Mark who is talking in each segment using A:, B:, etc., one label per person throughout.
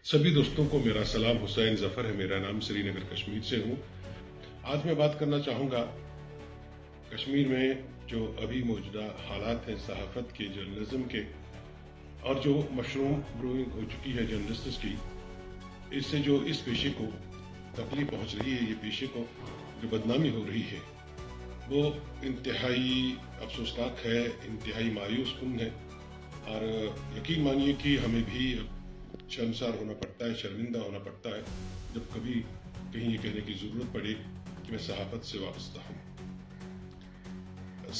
A: सभी दोस्तों को मेरा सलाम। हुसैन जफर है मेरा नाम, श्रीनगर कश्मीर से हूँ। आज मैं बात करना चाहूँगा कश्मीर में जो अभी मौजूदा हालात हैं सहाफत के, जर्नलिज्म के, और जो मशरूम ब्रूइंग हो चुकी है जर्नलिस्ट्स की, इससे जो इस पेशे को तकलीफ पहुँच रही है, ये पेशे को जो बदनामी हो रही है, वो इंतहाई अफसोसनाक है, इंतहाई मायूस कुन है। और यकीन मानिए कि हमें भी शर्मसार होना पड़ता है, शर्मिंदा होना पड़ता है जब कभी कहीं ये कहने की ज़रूरत पड़े कि मैं सहाफत से वाबस्ता हूँ।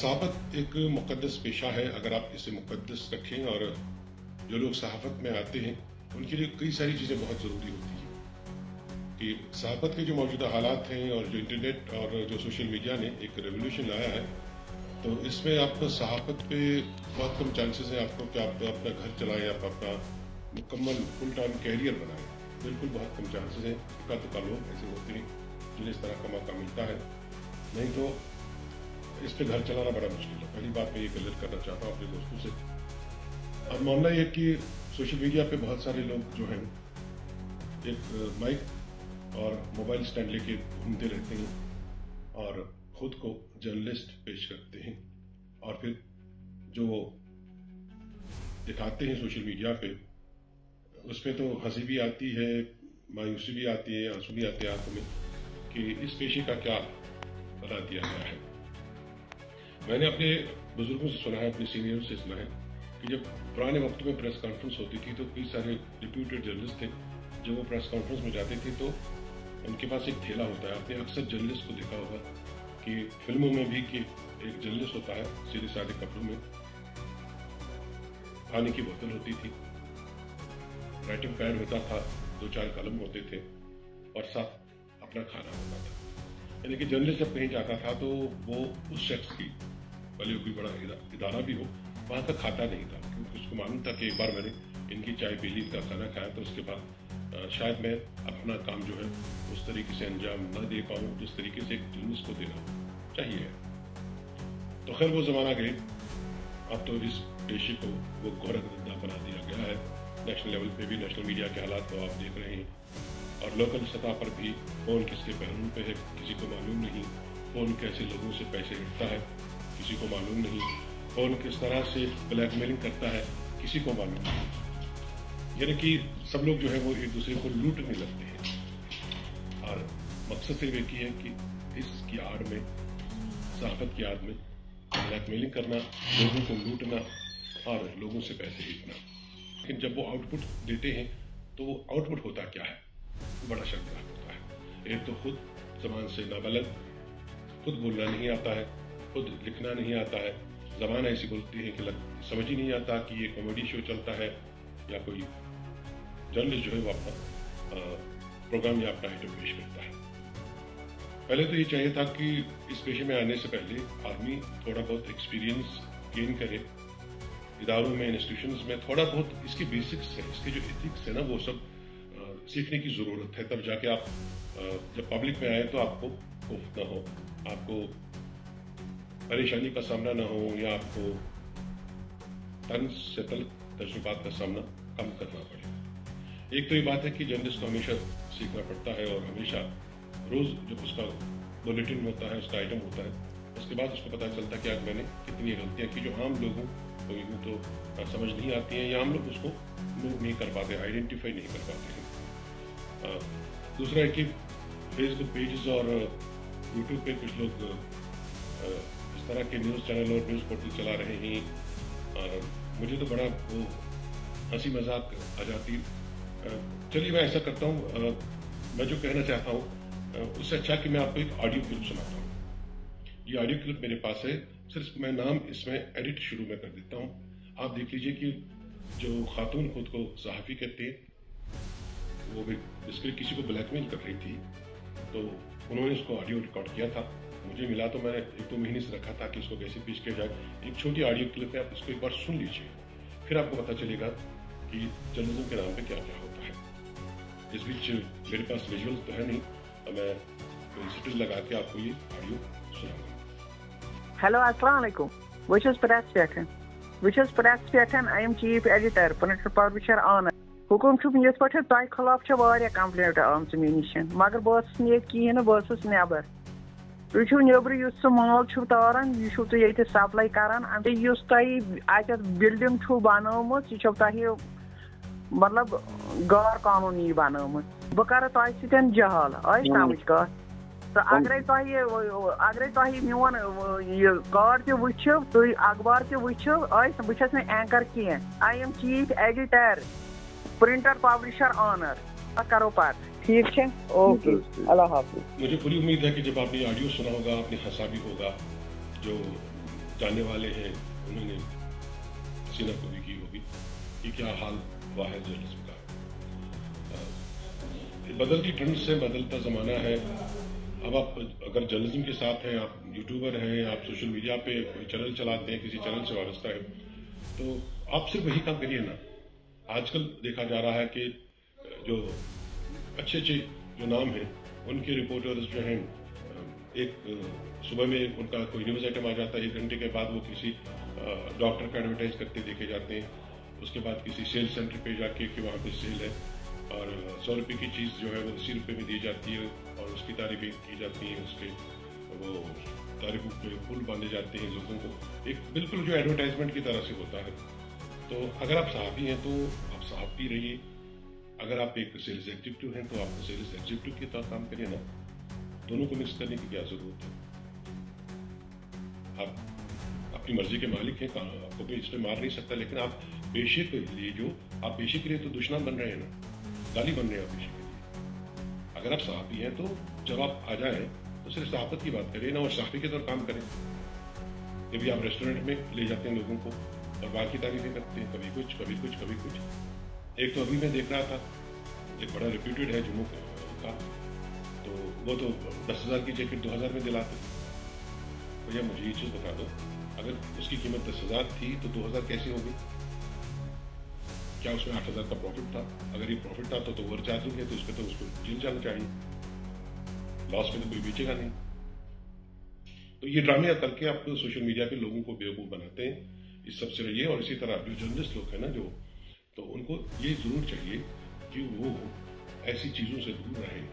A: सहाफत एक मुक़द्दस पेशा है, अगर आप इसे मुक़द्दस रखें। और जो लोग सहाफत में आते हैं उनके लिए कई सारी चीज़ें बहुत ज़रूरी होती हैं कि सहाफत के जो मौजूदा हालात हैं और जो इंटरनेट और जो सोशल मीडिया ने एक रेवोल्यूशन लाया है, तो इसमें आप सहाफत पे बहुत कम चांसेस हैं आपको कि आप अपना घर चलाएं, आप अपना मुकम्मल फुल टाइम कैरियर बनाएं। बिल्कुल बहुत कम चांसेस हैं। इक्का लोग ऐसे होते हैं जिन्हें इस तरह का मौका मिलता है, नहीं तो इस पे घर चलाना बड़ा मुश्किल है। पहली बात मैं ये क्लियर करना चाहता हूँ अपने दोस्तों से। और मामला ये कि सोशल मीडिया पे बहुत सारे लोग जो हैं एक माइक और मोबाइल स्टैंड लेके घूमते रहते हैं और खुद को जर्नलिस्ट पेश करते हैं, और फिर जो दिखाते हैं सोशल मीडिया पे उसमें तो हंसी भी आती है, मायूसी भी आती है, आंसू भी आते हैं आंखों में कि इस पेशे का क्या बना दिया गया है। मैंने अपने बुजुर्गों से सुना है, अपने सीनियरों से सुना है कि जब पुराने वक्त में प्रेस कॉन्फ्रेंस होती थी तो कई सारे रिप्यूटेड जर्नलिस्ट थे, जब वो प्रेस कॉन्फ्रेंस में जाते थे तो उनके पास एक थैला होता है। आपने अक्सर जर्नलिस्ट को देखा होगा कि फिल्मों में भी कि एक जर्नलिस्ट होता है सीधे साधे कपड़ों में, पानी की बोतल होती थी, राइटिंग पैड होता था, 2-4 कलम होते थे और साथ अपना खाना होता था। यानी कि जर्नलिस्ट जब कहीं जाता था तो वो उस शख्स की, भले कोई बड़ा इदारा भी हो, वहाँ का खाता नहीं था, क्योंकि उसको मालूम था कि एक बार मैंने इनकी चाय पी ली, इनका खाना खाया तो उसके बाद शायद मैं अपना काम जो है उस तरीके से अंजाम न दे पाऊँ जिस तरीके से एक जर्नलिस्ट को देना चाहिए। तो खैर वो ज़माना गए। अब तो इस पेशे को वो गोरखधंधा बना दिया गया है। नेशनल लेवल पे भी नेशनल मीडिया के हालात को आप देख रहे हैं, और लोकल सतह पर भी कौन किसके पहलू पे है किसी को मालूम नहीं, कौन कैसे लोगों से पैसे लुटता है किसी को मालूम नहीं, कौन किस तरह से ब्लैकमेलिंग करता है किसी को मालूम नहीं। यानी कि सब लोग जो है वो एक दूसरे को लूटने लगते हैं, और मकसद सिर्फ एक ही है कि इसकी आड़ में, सहाफत की आड़ में ब्लैकमेलिंग करना, लोगों को लूटना और लोगों से पैसे लूटना। लेकिन जब वो आउटपुट देते हैं तो वो आउटपुट होता क्या है, वो बड़ा शर्मनाक होता है। एक तो खुद ज़बान से नाबलद, खुद बोलना नहीं आता है, खुद लिखना नहीं आता है, ज़बान ऐसी बोलती है कि समझ ही नहीं आता कि ये कॉमेडी शो चलता है या कोई जर्नलिस्ट जो है वो अपना प्रोग्राम या अपना आइटम पेश करता है। पहले तो ये चाहिए था कि इस पेशे में आने से पहले आदमी थोड़ा बहुत एक्सपीरियंस गेन करे, इदारों में, इंस्टीट्यूशंस में थोड़ा बहुत इसके बेसिक्स है, इसके जो एथिक्स है ना, वो सब सीखने की ज़रूरत है। तब जाके आप जब पब्लिक में आए तो आपको खौफ ना हो, आपको परेशानी का सामना ना हो, या आपको तंज से तजुर्बात का सामना कम करना पड़े। एक तो ये बात है कि जर्नलिस्ट को हमेशा सीखना पड़ता है, और हमेशा रोज़ जब उसका बुलेटिन होता है, उसका आइटम होता है, उसके बाद उसको पता चलता है कि आज मैंने कितनी गलतियाँ की जो आम लोगों को यूँ तो समझ नहीं आती हैं, या हम लोग उसको नोट नहीं कर पाते, आइडेंटिफाई नहीं कर पाते हैं। दूसरा है कि फेसबुक पेजेस और यूट्यूब पे कुछ लोग इस तरह के न्यूज़ चैनल और न्यूज़ पोर्टल चला रहे हैं, और मुझे तो बड़ा वो हंसी मजाक आ जाती। चलिए मैं ऐसा करता हूँ, मैं जो कहना चाहता हूँ उससे अच्छा कि मैं आपको एक ऑडियो क्लिप सुनाता हूँ। ये ऑडियो क्लिप मेरे पास है, सिर्फ मैं नाम इसमें एडिट शुरू में कर देता हूँ। आप देख लीजिए कि जो खातून खुद को सहाफ़ी कहते हैं, वो भी बेसिकली किसी को ब्लैकमेल कर रही थी, तो उन्होंने इसको ऑडियो रिकॉर्ड किया था। मुझे मिला तो मैंने 1-2 महीने से रखा था कि इसको कैसे पेश किया जाए। एक छोटी ऑडियो क्लिप है, आप इसको एक बार सुन लीजिए, फिर आपको पता चलेगा कि जर्नलिज्म के नाम पे क्या क्या होता है। इस बीच मेरे पास विजुअल तो है नहीं, तो मैं सबटाइटल लगा के आपको ये ऑडियो सुनाऊंगा।
B: हेलो, अस्सलाम वालेकुम। Which is press pattern? I am chief editor, Political Publisher on حکم یت پہ تہ خلاف کمپلینٹ آمژ مے نش مگر بہت کہین بہت نیبر تھی نیبر سہ مال تاران یہ تھی سپلائی کران اس تہ ات بلڈنگ بنومت یہ تہ مطلب غیر قانونی بنومت بہ کر تہ سۭتۍ جہال آئی سمجھ کت تو اگرے تہ میون یہ کارڈ تہ وچھو تھی اخبار تہ وچھو بہ چھس نہٕ اینکر کینٛہہ I am chief editor printer publisher owner کرو پات ٹھیک ہے اوکے اللہ حافظ.
A: مجھے پوری امید ہے کہ جب آپ نے آڈیو سنا ہوگا آپ نے ہنسا بھی ہوگا. جو جاننے والے ہیں انہوں نے ہنسی نکوئی کی ہوگی کہ کیا حال ہوا ہے جرنلزم کا. بدلتی ٹرینڈ سے بدلتا زمانہ ہے. اب آپ اگر جرنلزم کے ساتھ ہیں, آپ یوٹیوبر ہیں, آپ سوشل میڈیا پہ کوئی چینل چلاتے ہیں, کسی چینل سے وابستہ ہے, تو آپ صرف وہی کام کریے نا. آج کل دیکھا جا رہا ہے کہ جو اچھے جو نام ہیں ان کے رپورٹرز جو ہیں, ایک صبح میں ان کا کوئی نیوز آئٹم آ جاتا ہے, 1 گھنٹے کے بعد وہ کسی ڈاکٹر کا ایڈورٹائز کرتے دیکھے جاتے ہیں. اس کے بعد کسی سیل سینٹر پہ جا کے کہ وہاں پہ سیل ہے اور 100 روپے کی چیز جو ہے وہ 80 روپے میں دی جاتی ہے اور اس کی تعریفیں کی جاتی ہیں, اس کے وہ تعریفوں پہ پھول باندھے جاتے ہیں لوگوں کو. ایک بالکل جو ایڈورٹائزمنٹ کی طرح سے ہوتا ہے. تو اگر آپ صحافی ہیں تو آپ صحافی رہیے. اگر آپ ایک سیلز ایگزیکٹو ہیں تو آپ سیلز ایگزیکٹو کے طور کام کریے نا. دونوں کو مکس کرنے کی کیا ضرورت ہے؟ آپ اپنی مرضی کے مالک ہیں, آپ کو کوئی اس میں مار نہیں سکتا, لیکن آپ پیشے کے لیے جو آپ پیشے کے لیے تو دشمن بن رہے ہیں نا, گالی بن رہے ہیں آپ پیشے کے لیے. اگر آپ صحافی ہیں تو جب آپ آ جائیں تو صرف صحافت کی بات کریں نا, اور صحافی کے طور کام کریں. کبھی آپ ریسٹورینٹ میں لے جاتے ہیں لوگوں کو اور باقی تعریفیں کرتے ہیں, کبھی کچھ کبھی کچھ کبھی کچھ. ایک تو ابھی میں دیکھ رہا تھا, ایک بڑا ریپیوٹیڈ ہے جموں کا, تو وہ تو 10,000 کی جیکٹ 2,000 میں دلاتے. بھیا مجھے یہ چیز بتا دو, اگر اس کی قیمت 10,000 تھی تو 2,000 کیسے ہوگی؟ کیا اس میں 8,000 کا پروفٹ تھا؟ اگر یہ پروفٹ تھا تو اوور چارجنگ ہے, تو اس پہ تو اس کو جیل جانا چاہیے. لاس میں تو کوئی بیچے گا نہیں. تو یہ ڈرامے کر کے آپ سوشل میڈیا پہ لوگوں کو بیوقوف بناتے ہیں. اس سب سے رہیے. اور اسی طرح جو جرنلسٹ لوگ ہیں نا, جو تو ان کو یہ ضرور چاہیے کہ وہ ایسی چیزوں سے دور رہیں.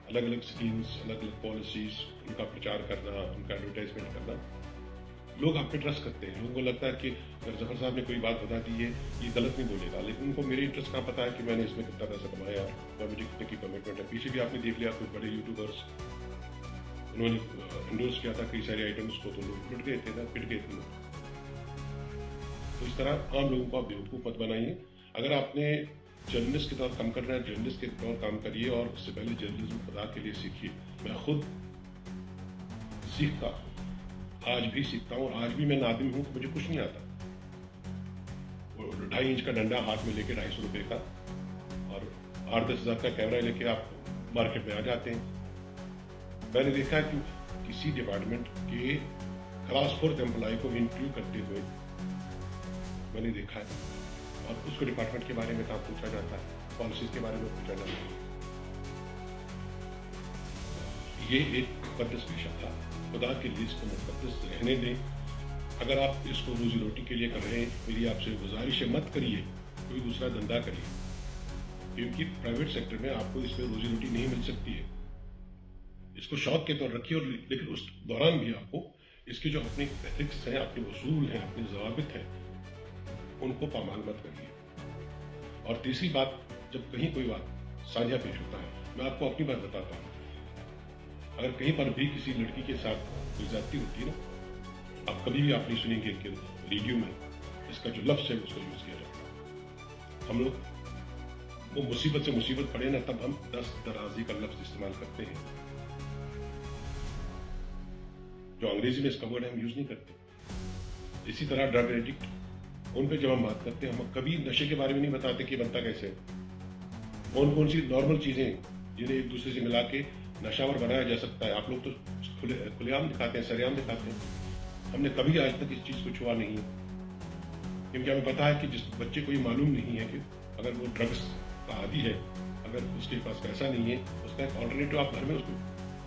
A: الگ الگ اسکیمز, الگ الگ پالیسیز, ان کا پرچار کرنا, ان کا ایڈورٹائزمنٹ کرنا. لوگ آپ پہ ٹرسٹ کرتے ہیں. لوگوں کو لگتا ہے کہ اگر ظفر صاحب نے کوئی بات بتا دی ہے یہ غلط نہیں بولے گا, لیکن ان کو میرے انٹرسٹ کا پتا ہے کہ میں نے اس میں کتنا پیسہ کمایا اور مجھے کتنے کی کمٹمنٹ ہے. پیچھے بھی آپ نے دیکھ لیا کچھ بڑے یوٹیوبرس انہوں نے انڈورس کیا تھا کئی سارے آئٹمس کو, تو لوگ لٹ گئے تھے نا, پٹ گئے تھے لوگ. تو اس طرح عام لوگوں کو آپ بیوقوف مت بنائیے. اگر آپ نے جرنلسٹ کے طور کام کرنا ہے, جرنلسٹ کے طور کام کریے, اور اس سے پہلے جرنلزم خدا کے لیے سیکھیے. میں خود سیکھتا, آج بھی سیکھتا ہوں, اور آج بھی میں نادم ہوں کہ مجھے کچھ نہیں آتا. 2.5 انچ کا ڈنڈا ہاتھ میں لے کے 250 روپے کا اور 8-10 ہزار کا کیمرہ لے کے آپ مارکیٹ میں آ جاتے ہیں. میں نے دیکھا کہ کسی ڈپارٹمنٹ کے کلاس 4 امپلائی کو انٹرویو کرتے ہوئے میں نے دیکھا ہے, اور اس کو ڈپارٹمنٹ کے بارے میں کام پوچھا جاتا ہے, پالیسیز کے بارے میں پوچھا جاتا ہے. یہ ایک مقدس پیشہ تھا. خدا کے لیے اس کو مقدس رہنے دیں. اگر آپ اس کو روزی روٹی کے لیے کر رہے ہیں, میری آپ سے گزارش ہے مت کریے, کوئی دوسرا دھندا کریے, کیونکہ پرائیویٹ سیکٹر میں آپ کو اس میں روزی روٹی نہیں مل سکتی ہے. اس کو شوق کے طور رکھیے, اور لیکن اس دوران بھی آپ کو اس کے جو اپنے ایتھکس ہیں, اپنے اصول ہیں, اپنے ضوابط ہیں, ان کو پامال مت کریے. اور تیسری بات, جب کہیں کوئی بات سانجھا پیش ہوتا ہے, میں آپ کو اپنی بات بتاتا ہوں, اگر کہیں پر بھی کسی لڑکی کے ساتھ کوئی زیادتی ہوتی ہے نا, آپ کبھی بھی آپ نہیں سنیں گے کہ ریڈیو میں اس کا جو لفظ ہے اس کو یوز کیا جاتا ہے. ہم لوگ وہ مصیبت سے مصیبت پڑے نا, تب ہم 10 درازی کا لفظ استعمال کرتے ہیں. جو انگریزی میں اس کا ورڈ ہم یوز نہیں کرتے. اسی طرح ڈرگ ایڈکٹ, ان پہ جب ہم بات کرتے ہیں, ہم کبھی نشے کے بارے میں نہیں بتاتے کہ بنتا کیسے, کون کون سی نارمل چیزیں جنہیں ایک دوسرے سے ملا کے نشاور بنایا جا سکتا ہے. آپ لوگ تو کھلے عام دکھاتے ہیں, سرے عام دکھاتے ہیں. ہم نے کبھی آج تک اس چیز کو چھوا نہیں ہے, کیونکہ ہمیں پتا ہے کہ جس بچے کو یہ معلوم نہیں ہے کہ اگر وہ ڈرگس کا عادی ہے, اگر اس کے پاس پیسہ نہیں ہے, اس کا ایک آلٹرنیٹو آپ گھر میں اس کو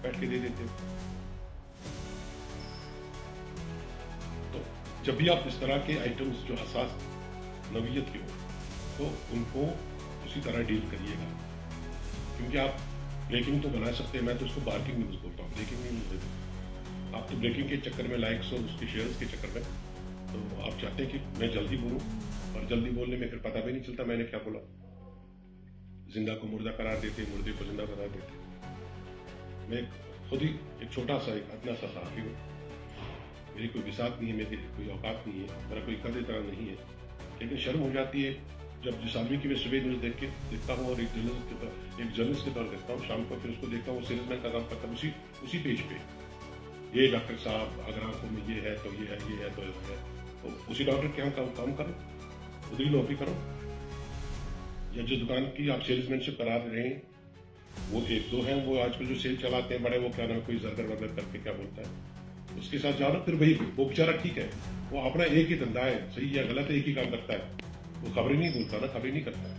A: بیٹھ کے دے دیتے. تو جب بھی آپ اس طرح کے آئٹمس جو حساس نوعیت کے ہو, تو ان کو उसी तरह डील करिएगा, क्योंकि आप ब्रेकिंग तो बना सकते हैं, मैं तो उसको बार्किंग न्यूज़ बोलता हूँ, ब्रेकिंग न्यूज़ नहीं। आप तो ब्रेकिंग के चक्कर में, लाइक्स और उसके शेयर्स के चक्कर में, तो आप चाहते हैं कि मैं जल्दी बोलूँ, और जल्दी बोलने में फिर पता भी नहीं चलता मैंने क्या बोला। जिंदा को मुर्दा करार देते, मुर्दे को जिंदा करार देते। मैं खुद ही एक छोटा सा, एक अदना सा साथी हूँ, मेरी कोई विसात नहीं है, मेरी कोई औकात नहीं है, मेरा कोई कदर तरह नहीं है, लेकिन शर्म हो जाती है जब जिस आदमी की मैं सुबह न्यूज़ देखता हूँ और एक जर्नलिस्ट के तौर देखता हूँ, शाम को फिर उसको देखता हूँ सेल्समैन का काम करता हूँ उसी पेज पे, ये डॉक्टर साहब अगर आंखों में ये है तो ये है, ये है तो ये है, तो उसी डॉक्टर के यहाँ काम करो, उधर ही नौकरी करो। या जो दुकान की आप सेल्समैनशिप करा रहे हैं, वो एक दो हैं, वो आजकल जो सेल चलाते हैं बड़े, वो क्या नाम कोई जरगर वरगर करके क्या बोलता है, उसके साथ जाओ ना, फिर वही वो बेचारा ठीक है, वो अपना एक ही धंधा है, सही या गलत है, एक ही काम करता है, वो खबरें नहीं बोलता ना, खबरें नहीं करता है।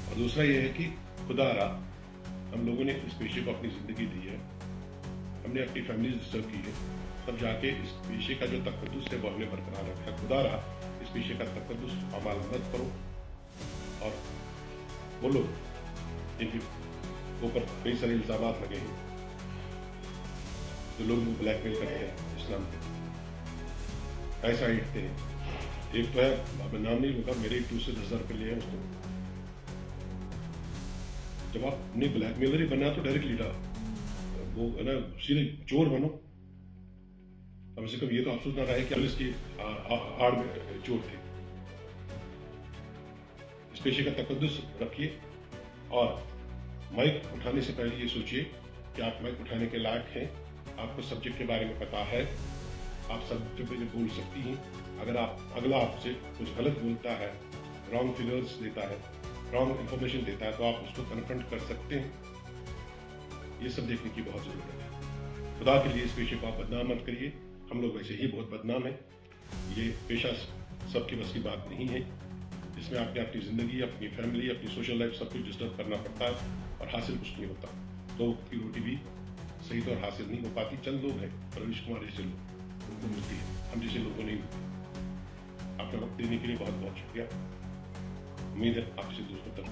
A: और दूसरा ये है कि खुदा रहा हम लोगों ने इस पेशे को अपनी जिंदगी दी है, हमने अपनी फैमिली डिस्टर्ब की है, तब जाके इस पेशे का जो तकद्दुस है वो हमने बरकरार रखा है। खुदा रहा इस पेशे का तकद्दुस अमाल मत करो और बोलो इनके ऊपर कई सारे इल्जाम लगे हैं, जो लोग ब्लैकमेल करते हैं इस्लाम पे, पैसा हिटते हैं। एक तो है, अब नाम नहीं लूंगा, मेरे एक दूसरे 10,000 रुपये लिए हैं उसको। जब आपने ब्लैकमेलर ही बनना तो डायरेक्ट लीडर वो है ना, सीधे चोर बनो, कम से कम ये तो अफसोस ना रहे कि पुलिस की आड़ में चोर थे। इस पेशे का तकद्दुस रखिए और माइक उठाने से पहले ये सोचिए कि आप माइक उठाने के लायक हैं, आपको सब्जेक्ट के बारे में पता है, आप सब्जेक्ट में बोल सकती हैं। अगर अगला आपसे कुछ गलत बोलता है, रॉन्ग फिगर्स देता है, रॉन्ग इंफॉर्मेशन देता है, तो आप उसको कन्फ्रंट कर सकते हैं। ये सब देखने की बहुत जरूरत है। खुदा के लिए इस पेशे को आप बदनाम मत करिए, हम लोग वैसे ही बहुत बदनाम हैं। ये पेशा सबके बस की बात नहीं है, इसमें आपने अपनी ज़िंदगी, अपनी फैमिली, अपनी सोशल लाइफ सब कुछ डिस्टर्ब करना पड़ता है और हासिल कुछ नहीं होता। 2 वक्त की रोटी भी सही तौर हासिल नहीं हो पाती। चंद लोग हैं, रवीश कुमार जैसे लोग, उनको मिलती है, हम जैसे लोगों को नहीं मिलती। आपका वक्त देने के लिए बहुत बहुत शुक्रिया। उम्मीद है आपसे दोस्तों तक